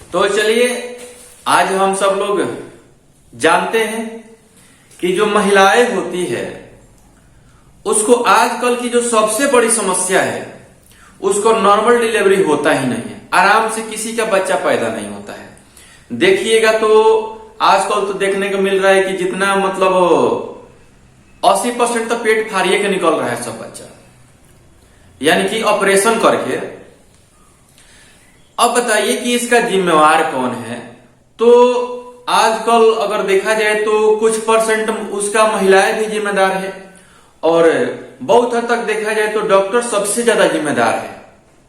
तो चलिए आज हम सब लोग जानते हैं कि जो महिलाएं होती है उसको आजकल की जो सबसे बड़ी समस्या है उसको नॉर्मल डिलीवरी होता ही नहीं है। आराम से किसी का बच्चा पैदा नहीं होता है। देखिएगा तो आजकल तो देखने को मिल रहा है कि जितना मतलब 80% तो पेट फाड़िए के निकल रहा है सब बच्चा, यानी कि ऑपरेशन करके। अब बताइए कि इसका जिम्मेवार कौन है? तो आजकल अगर देखा जाए तो कुछ परसेंट उसका महिलाएं भी जिम्मेदार है और बहुत हद तक देखा जाए तो डॉक्टर सबसे ज्यादा जिम्मेदार है,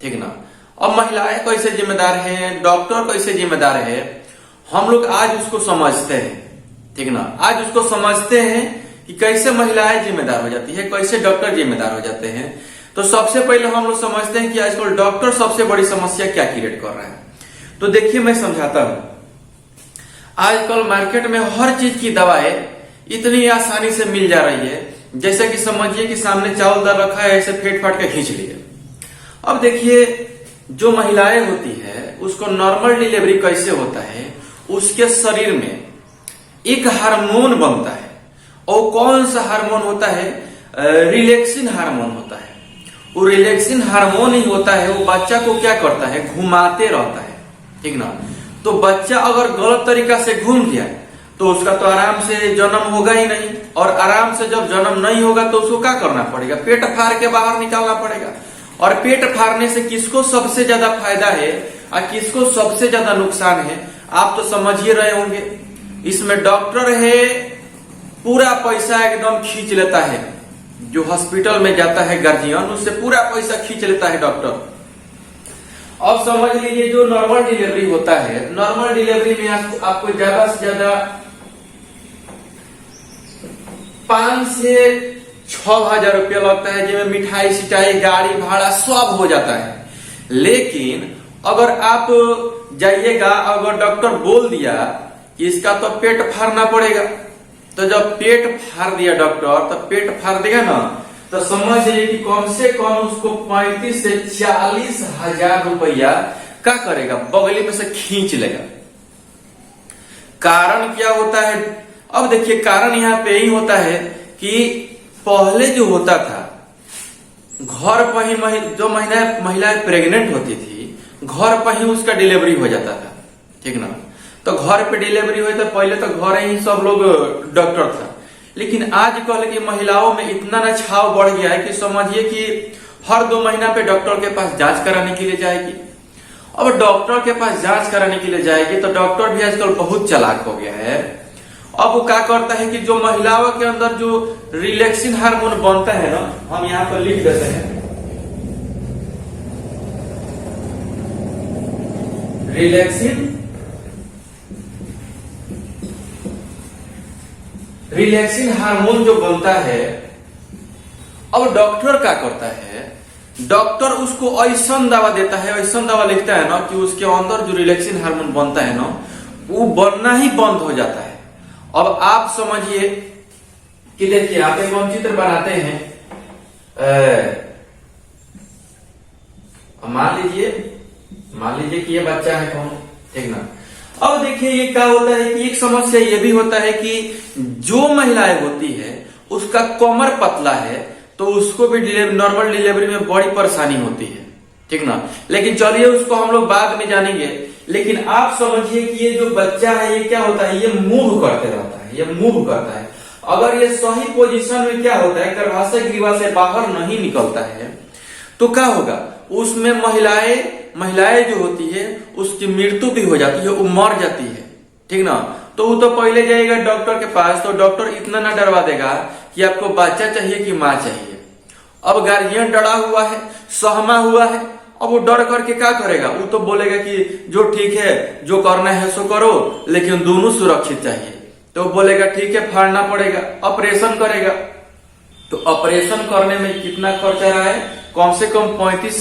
ठीक ना। अब महिलाएं कैसे जिम्मेदार है, डॉक्टर कैसे जिम्मेदार है, हम लोग आज उसको समझते हैं, ठीक ना। आज उसको समझते हैं कि कैसे महिलाएं जिम्मेदार हो जाती है, कैसे डॉक्टर जिम्मेदार हो जाते हैं। तो सबसे पहले हम लोग समझते हैं कि आजकल डॉक्टर सबसे बड़ी समस्या क्या क्रिएट कर रहा है। तो देखिए मैं समझाता हूं। आजकल मार्केट में हर चीज की दवाएं इतनी आसानी से मिल जा रही है, जैसे कि समझिए कि सामने चावल दाल रखा है, ऐसे फेंट फाट के खींच लिए। अब देखिए जो महिलाएं होती है उसको नॉर्मल डिलीवरी कैसे होता है, उसके शरीर में एक हार्मोन बनता है। और कौन सा हार्मोन होता है? रिलैक्सिन हार्मोन होता है। वो रिलैक्सिन हार्मोन ही होता है, वो बच्चा को क्या करता है, घुमाते रहता है, ठीक ना। तो बच्चा अगर गलत तरीका से घूम गया तो उसका तो आराम से जन्म होगा ही नहीं, और आराम से जब जन्म नहीं होगा तो उसको क्या करना पड़ेगा, पेट फाड़ के बाहर निकालना पड़ेगा। और पेट फाड़ने से किसको सबसे ज्यादा फायदा है और किसको सबसे ज्यादा नुकसान है, आप तो समझ ही रहे होंगे। इसमें डॉक्टर है पूरा पैसा एकदम खींच लेता है, जो हॉस्पिटल में जाता है गार्जियन उससे पूरा पैसा खींच लेता है डॉक्टर। अब समझ लीजिए जो नॉर्मल डिलीवरी होता है, नॉर्मल डिलीवरी में आपको ज्यादा से ज्यादा 5 से 6 हजार रुपया लगता है, जिसमें मिठाई सिटाई गाड़ी भाड़ा सब हो जाता है। लेकिन अगर आप जाइएगा, अगर डॉक्टर बोल दिया कि इसका तो पेट फाड़ना पड़ेगा, तो जब पेट फाड़ दिया डॉक्टर, तो पेट फाड़ देगा ना, तो समझ जाइए कि कम से कम उसको 35 से 40 हजार रुपया क्या करेगा, बगली में से खींच लेगा। कारण क्या होता है? अब देखिए कारण यहाँ पे ही होता है कि पहले जो होता था घर पर ही जो महिलाएं प्रेग्नेंट होती थी घर पर ही उसका डिलीवरी हो जाता था, ठीक ना। तो घर पे डिलीवरी हुई तो पहले तो घर ही सब लोग डॉक्टर था। लेकिन आजकल की महिलाओं में इतना न छाव बढ़ गया है कि समझिए कि हर 2 महीना पे डॉक्टर के पास जांच कराने के लिए जाएगी। अब डॉक्टर के पास जांच कराने के लिए जाएगी तो डॉक्टर भी आजकल बहुत चालाक हो गया है। अब वो क्या करता है कि जो महिलाओं के अंदर जो रिलैक्सिन हार्मोन बनता है ना, हम यहाँ पर लिख देते हैं, रिलैक्सिन हार्मोन जो बनता है। अब डॉक्टर क्या करता है, डॉक्टर उसको ऐसा दवा देता है, ऐसा दवा लिखता है ना कि उसके अंदर जो रिलैक्सिन हार्मोन बनता है ना वो बनना ही बंद हो जाता है। अब आप समझिए कि देखिए आप एक हम चित्र बनाते हैं, मान लीजिए कि ये बच्चा है कौन, ठीक ना। अब देखिए ये क्या होता है कि एक समस्या ये भी होता है कि जो महिलाएं होती है उसका कमर पतला है तो उसको भी नॉर्मल डिलीवरी में बड़ी परेशानी होती है, ठीक ना। लेकिन चलिए उसको हम लोग बाद में जानेंगे। लेकिन आप समझिए कि ये जो बच्चा है ये क्या होता है, ये मूव करते रहता है, ये मूव करता है। अगर ये सही पोजीशन में क्या होता है, गर्भाशय ग्रीवा से बाहर नहीं निकलता है तो क्या होगा, उसमें महिलाएं जो होती है उसकी मृत्यु भी हो जाती है, वो मर जाती है, ठीक ना। तो वो तो पहले जाएगा डॉक्टर के पास, तो डॉक्टर इतना ना डरवा देगा कि आपको बच्चा चाहिए कि माँ चाहिए। अब गार्जियन डरा हुआ है, सहमा हुआ है, अब वो डर करके क्या करेगा, वो तो बोलेगा कि जो ठीक है जो करना है सो करो, लेकिन दोनों सुरक्षित चाहिए। तो बोलेगा ठीक है फाड़ना पड़ेगा, ऑपरेशन करेगा। तो ऑपरेशन करने में कितना खर्चा रहा है, कम से कम 35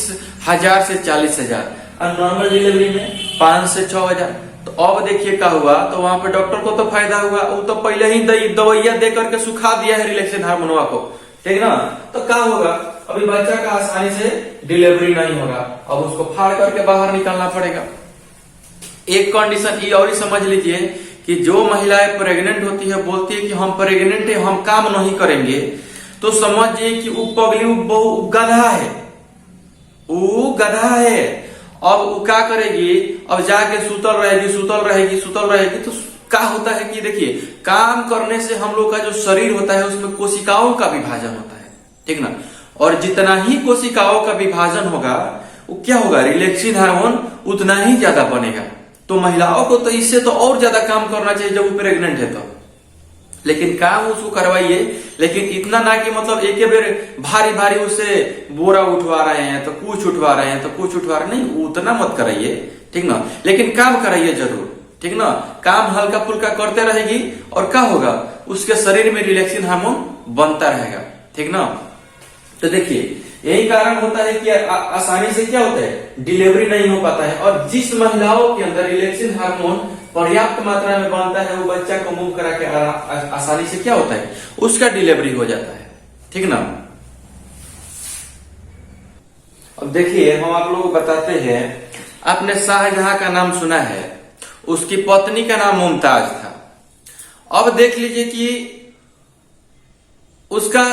हजार से 40 हजार, और नॉर्मल डिलीवरी में 5 से 6 हजार। तो अब देखिए क्या हुआ, तो वहां पे डॉक्टर को तो फायदा हुआ, वो तो पहले ही दवाइयां दे करके सुखा दिया है रिलैक्सिन हार्मोनवा को, ठीक ना। तो क्या होगा, अभी बच्चा का आसानी से डिलीवरी नहीं होगा, अब उसको फाड़ करके बाहर निकालना पड़ेगा। एक कंडीशन ये और ही समझ लीजिए कि जो महिलाएं प्रेग्नेंट होती है, बोलती है कि हम प्रेग्नेंट है, हम काम नहीं करेंगे, तो समझिए कि वो पगली वो गधा है, वो गधा है। अब वो क्या करेगी, अब जाके सुतल रहेगी। तो क्या होता है कि देखिए, काम करने से हम लोग का जो शरीर होता है उसमें कोशिकाओं का विभाजन होता है, ठीक ना। और जितना ही कोशिकाओं का विभाजन होगा, वो क्या होगा, रिलैक्सिन हार्मोन उतना ही ज्यादा बनेगा। तो महिलाओं को तो इससे तो और ज्यादा काम करना चाहिए जब वो प्रेग्नेंट है तो, लेकिन काम उसको करवाइए, लेकिन इतना ना कि मतलब एक बेर भारी भारी उससे बोरा उठवा रहे हैं तो कुछ उठवा रहे हैं तो कुछ उठवा रहे हैं, नहीं उतना मत कराइए, ठीक ना। लेकिन काम कराइए जरूर, ठीक ना। काम हल्का फुल्का करते रहेगी और क्या होगा, उसके शरीर में रिलैक्सिन हार्मोन बनता रहेगा, ठीक ना। तो देखिए, यही कारण होता है कि आसानी से क्या होता है, डिलीवरी नहीं हो पाता है। और जिस महिलाओं के अंदर रिलैक्सिन हार्मोन पर्याप्त मात्रा में बनता है, वो बच्चा को मूव करा के आसानी से क्या होता है, उसका डिलीवरी हो जाता है, ठीक ना। अब देखिए, हम आप लोगों को बताते हैं, आपने शाहजहां का नाम सुना है, उसकी पत्नी का नाम मुमताज था। अब देख लीजिए कि उसका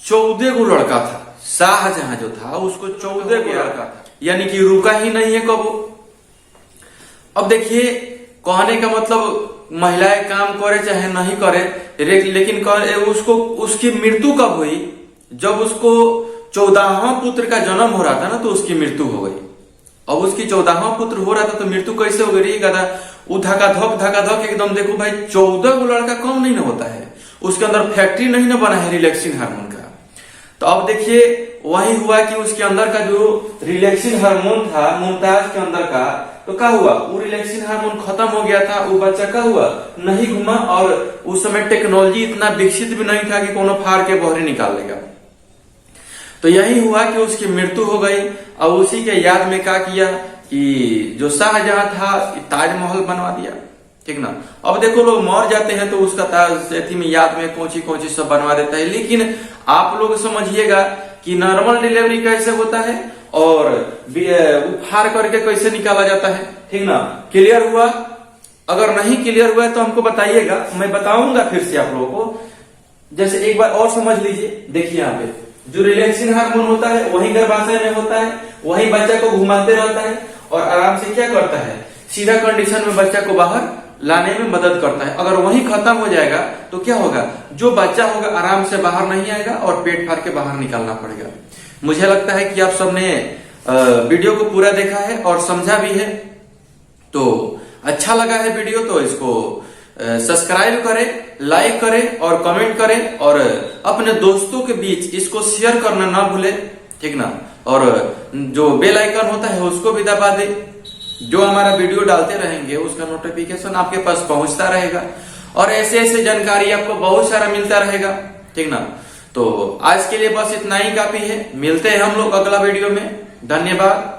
14 गो लड़का था। शाहजहां जो था उसको 14 गो लड़का था, यानी कि रुका ही नहीं है कबो। अब देखिए, कहने का मतलब महिलाएं काम करे चाहे नहीं करे, लेकिन उसको उसकी मृत्यु कब हुई, जब उसको 14वां पुत्र का जन्म हो रहा था ना, तो उसकी मृत्यु हो गई। अब उसकी 14वां पुत्र हो रहा था तो मृत्यु कैसे हो गई, वो धका-धक एकदम। देखो भाई, 14 गो लड़का कम नहीं ना होता है, उसके अंदर फैक्ट्री नहीं ना बना है रिलैक्सिन हार्मोन का। तो अब देखिए, वही हुआ कि उसके अंदर का जो रिलैक्सिन हार्मोन था मुमताज के अंदर का, तो क्या हुआ, वो रिलैक्सिन हार्मोन खत्म हो गया था। वो बच्चा क्या हुआ, नहीं घुमा। और उस समय टेक्नोलॉजी इतना विकसित भी नहीं था कि कोनो फाड़ के बहरे निकाल लेगा। तो यही हुआ कि उसकी मृत्यु हो गई। और उसी के याद में क्या किया कि जो शाहजहां था, ताजमहल बनवा दिया, ठीक ना। अब देखो, लोग मर जाते हैं तो उसका ताज में याद में कोची सब बनवा देता है। लेकिन आप लोग समझिएगा कि नॉर्मल डिलीवरी कैसे होता है और फाड़ करके कैसे निकाला जाता है, ठीक ना। क्लियर हुआ? अगर नहीं क्लियर हुआ तो हमको बताइएगा, मैं बताऊंगा फिर से आप लोगों को। जैसे एक बार और समझ लीजिए, देखिए यहाँ पे जो रिलैक्सिन हार्मोन होता है वही गर्भाशय में होता है, वही बच्चा को घुमाते रहता है और आराम से क्या करता है, सीधा कंडीशन में बच्चा को बाहर लाने में मदद करता है। अगर वही खत्म हो जाएगा तो क्या होगा, जो बच्चा होगा आराम से बाहर नहीं आएगा और पेट फाड़ के बाहर निकालना पड़ेगा। मुझे लगता है कि आप सबने वीडियो को पूरा देखा है और समझा भी है। तो अच्छा लगा है वीडियो तो इसको सब्सक्राइब करें, लाइक करें और कमेंट करें और अपने दोस्तों के बीच इसको शेयर करना ना भूले, ठीक ना। और जो बेल आइकन होता है उसको भी दबा दे, जो हमारा वीडियो डालते रहेंगे उसका नोटिफिकेशन आपके पास पहुंचता रहेगा और ऐसे ऐसे जानकारी आपको बहुत सारा मिलता रहेगा, ठीक ना। तो आज के लिए बस इतना ही काफी है। मिलते हैं हम लोग अगला वीडियो में। धन्यवाद।